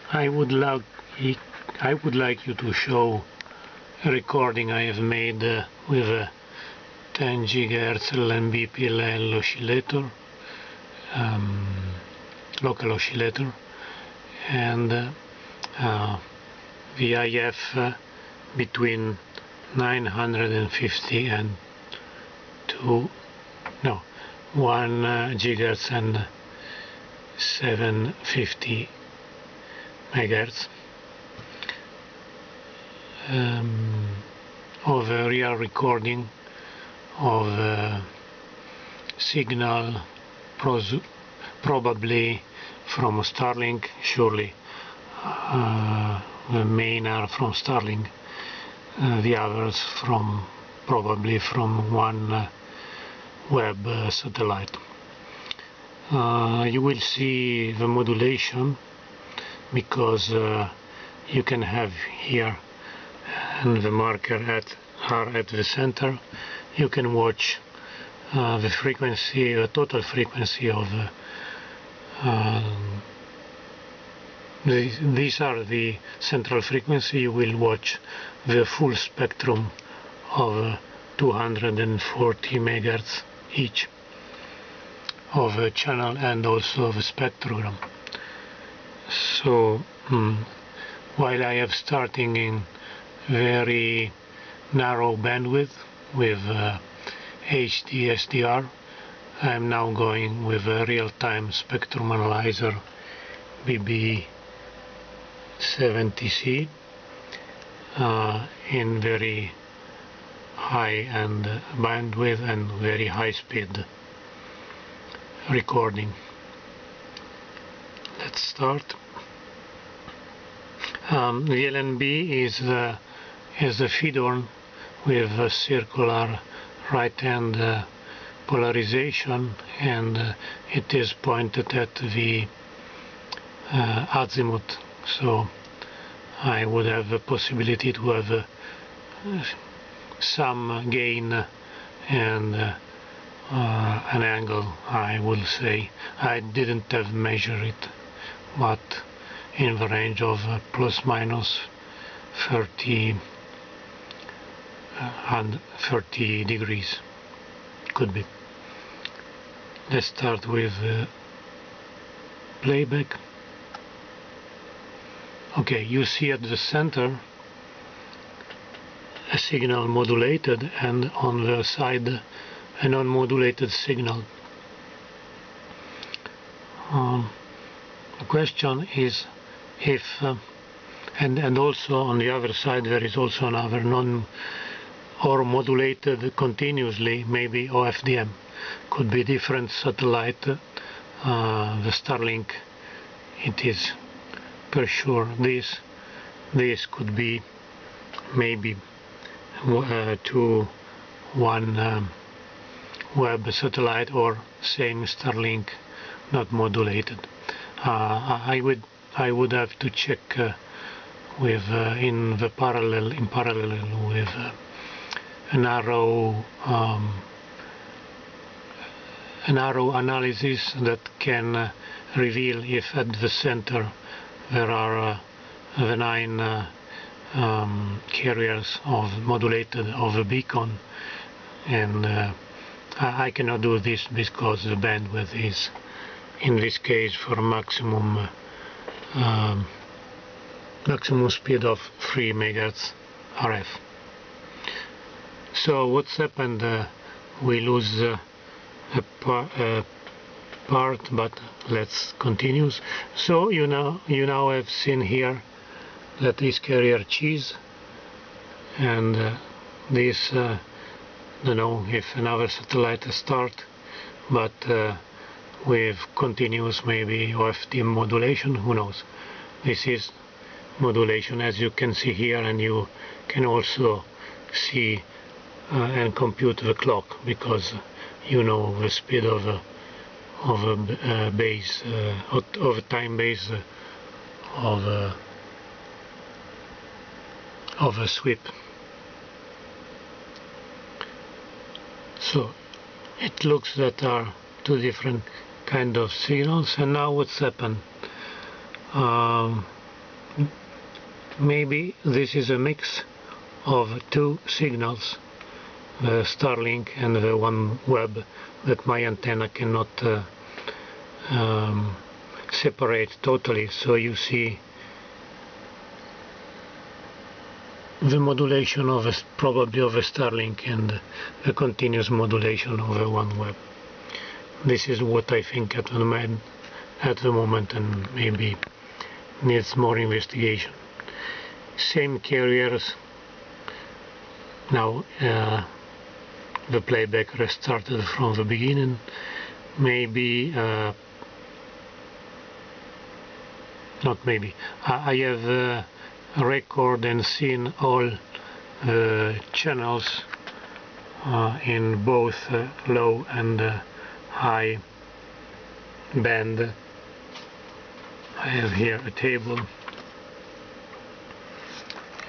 I would like you to show a recording I have made with a 10 GHz LMB-PLL oscillator, local oscillator, and VIF between 950 and 1 GHz and 750 megahertz of a real recording of a signal, probably from STARLINK. Surely the main are from STARLINK, the others probably from one web satellite. You will see the modulation, because you can have here, and the marker are at the center. You can watch the frequency, the total frequency of these are the central frequency. You will watch the full spectrum of 240 megahertz each of a channel, and also the spectrogram. So while I am starting in very narrow bandwidth with HD SDR, I am now going with a real-time spectrum analyzer BB70C in very high bandwidth and very high speed recording. Let's start. The LNB is the feed-on with a circular right-hand polarization, and it is pointed at the azimuth, so I would have a possibility to have some gain and an angle, I will say. I didn't have measured it, but in the range of plus minus 30 degrees could be. Let's start with playback. Okay, you see at the center a signal modulated, and on the side a non-modulated signal. The question is if and also on the other side there is also another or modulated continuously, maybe OFDM, could be different satellite. The STARLINK, it is for sure this could be maybe to one web satellite, or same STARLINK not modulated. I would have to check with in parallel with a narrow analysis that can reveal if at the center there are the 9 carriers of modulated of a beacon, and I cannot do this because the bandwidth is, in this case, for maximum speed of 3 megahertz RF. So what's happened? We lose a part, but let's continue. So you now have seen here that this carrier cheese, and this don't know if another satellite start, but with continuous maybe OFDM modulation, who knows. This is modulation, as you can see here, and you can also see and compute the clock, because you know the speed of a base of a time base of a sweep. So it looks that are two different kind of signals. And now what's happened? maybe this is a mix of two signals, the STARLINK and the OneWeb, that my antenna cannot separate totally. So you see the modulation of probably of a STARLINK and the continuous modulation of a OneWeb. This is what I think at the moment, and maybe needs more investigation. Same carriers. Now the playback restarted from the beginning. Maybe not maybe. I have record and seen all channels in both low and high band. I have here a table,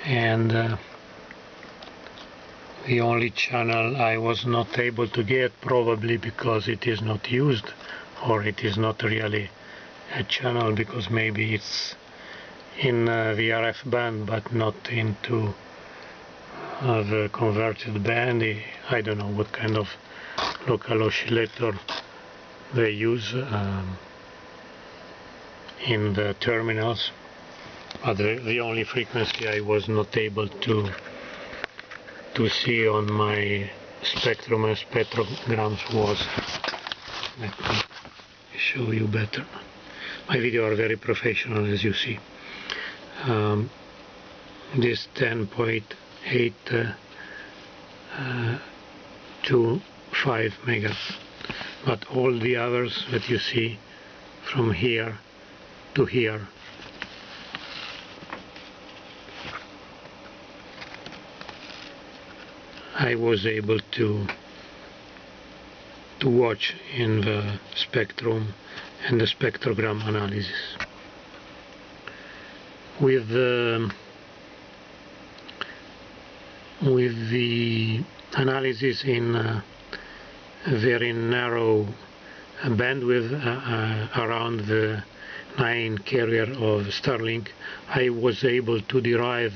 and the only channel I was not able to get, probably because it is not used, or it is not really a channel, because maybe it's in the RF band but not into the converted band. I don't know what kind of local oscillator they use in the terminals, but the only frequency I was not able to see on my spectrum and spectrograms was, let me show you better. My videos are very professional, as you see. This 10.825 megahertz, but all the others that you see from here to here I was able to watch in the spectrum and the spectrogram analysis. With the analysis in a very narrow bandwidth around the 9 carrier of STARLINK, I was able to derive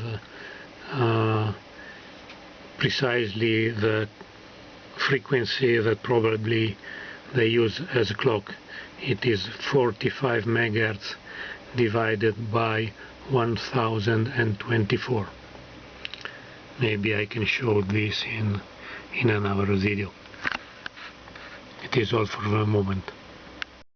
precisely the frequency that probably they use as a clock. It is 45 megahertz divided by 1024. Maybe I can show this in another video. It is all for the moment.